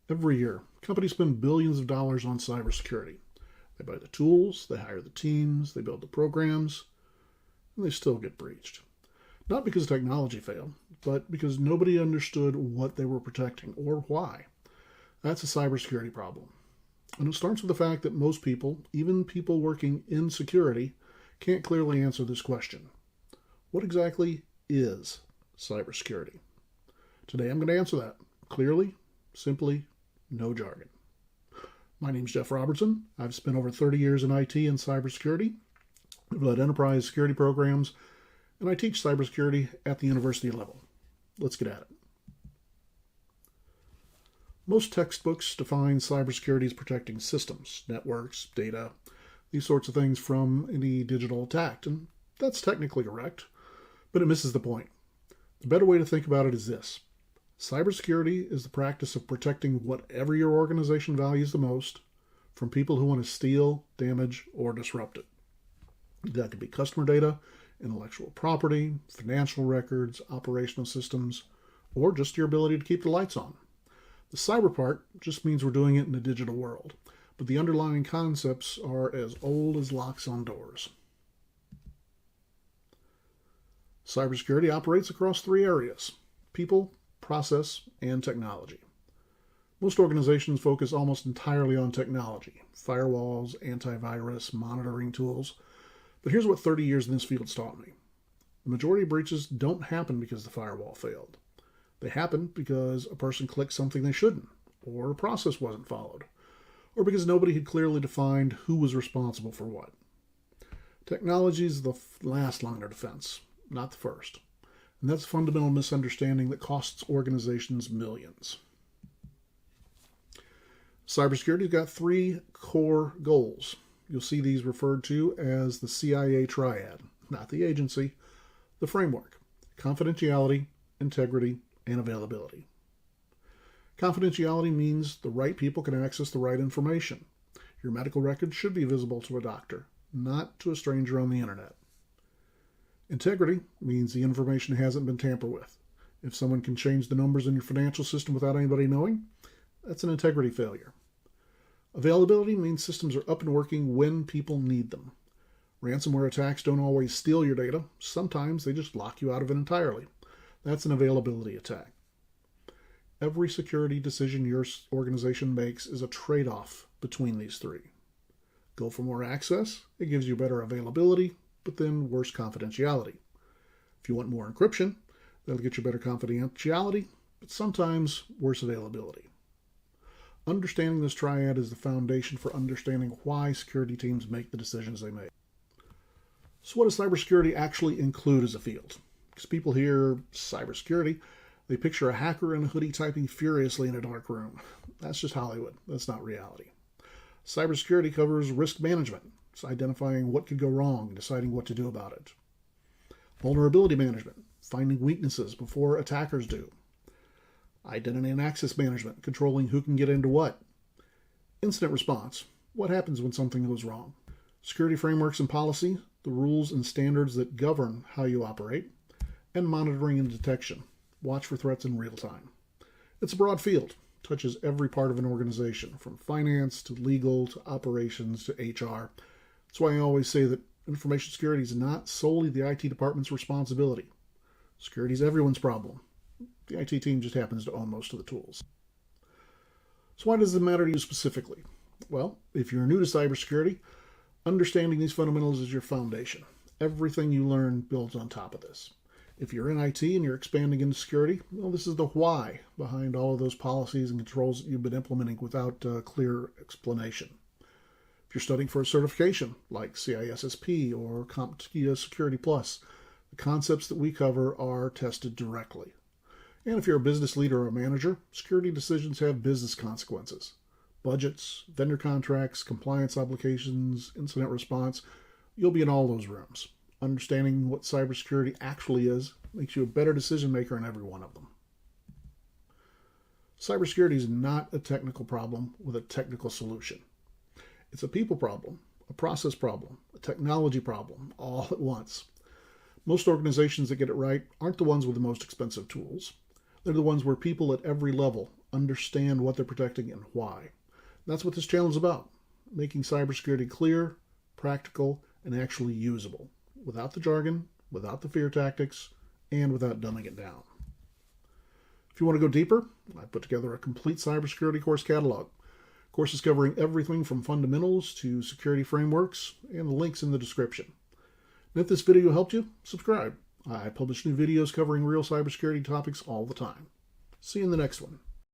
Every year, companies spend billions of dollars on cybersecurity. They buy the tools, they hire the teams, they build the programs, and they still get breached. Not because technology failed, but because nobody understood what they were protecting or why. That's a cybersecurity problem. And it starts with the fact that most people, even people working in security, can't clearly answer this question. What exactly is cybersecurity? Today I'm going to answer that clearly, simply, no jargon. My name's Jeff Robertson. I've spent over 30 years in IT and cybersecurity. I've led enterprise security programs, and I teach cybersecurity at the university level. Let's get at it. Most textbooks define cybersecurity as protecting systems, networks, data, these sorts of things from any digital attack, and that's technically correct, but it misses the point. The better way to think about it is this. Cybersecurity is the practice of protecting whatever your organization values the most from people who want to steal, damage, or disrupt it. That could be customer data, intellectual property, financial records, operational systems, or just your ability to keep the lights on. The cyber part just means we're doing it in a digital world, but the underlying concepts are as old as locks on doors. Cybersecurity operates across three areas: people, process, and technology. Most organizations focus almost entirely on technology, firewalls, antivirus, monitoring tools. But here's what 30 years in this field has taught me. The majority of breaches don't happen because the firewall failed. They happen because a person clicked something they shouldn't, or a process wasn't followed, or because nobody had clearly defined who was responsible for what. Technology is the last line of defense, not the first. And that's a fundamental misunderstanding that costs organizations millions. Cybersecurity's got three core goals. You'll see these referred to as the CIA Triad, not the agency, the framework: confidentiality, integrity, and availability. Confidentiality means the right people can access the right information. Your medical records should be visible to a doctor, not to a stranger on the internet. Integrity means the information hasn't been tampered with. If someone can change the numbers in your financial system without anybody knowing, that's an integrity failure. Availability means systems are up and working when people need them. Ransomware attacks don't always steal your data. Sometimes they just lock you out of it entirely. That's an availability attack. Every security decision your organization makes is a trade-off between these three. Go for more access, it gives you better availability, but then worse confidentiality. If you want more encryption, that'll get you better confidentiality, but sometimes worse availability. Understanding this triad is the foundation for understanding why security teams make the decisions they make. So what does cybersecurity actually include as a field? Because people hear cybersecurity, they picture a hacker in a hoodie typing furiously in a dark room. That's just Hollywood. That's not reality. Cybersecurity covers risk management. It's identifying what could go wrong, deciding what to do about it. Vulnerability management, finding weaknesses before attackers do. Identity and access management, controlling who can get into what. Incident response, what happens when something goes wrong. Security frameworks and policy, the rules and standards that govern how you operate. And monitoring and detection, watch for threats in real time. It's a broad field, touches every part of an organization, from finance to legal to operations to HR. That's why I always say that information security is not solely the IT department's responsibility. Security is everyone's problem. The IT team just happens to own most of the tools. So why does it matter to you specifically? Well, if you're new to cybersecurity, understanding these fundamentals is your foundation. Everything you learn builds on top of this. If you're in IT and you're expanding into security, well, this is the why behind all of those policies and controls that you've been implementing without clear explanation. If you're studying for a certification like CISSP or CompTIA Security Plus, the concepts that we cover are tested directly. And if you're a business leader or a manager, security decisions have business consequences. Budgets, vendor contracts, compliance obligations, incident response, you'll be in all those rooms. Understanding what cybersecurity actually is makes you a better decision maker in every one of them. Cybersecurity is not a technical problem with a technical solution. It's a people problem, a process problem, a technology problem, all at once. Most organizations that get it right aren't the ones with the most expensive tools. They're the ones where people at every level understand what they're protecting and why. That's what this channel is about, making cybersecurity clear, practical, and actually usable, without the jargon, without the fear tactics, and without dumbing it down. If you want to go deeper, I put together a complete cybersecurity course catalog. Courses covering everything from fundamentals to security frameworks, and the links in the description. And if this video helped you, subscribe. I publish new videos covering real cybersecurity topics all the time. See you in the next one.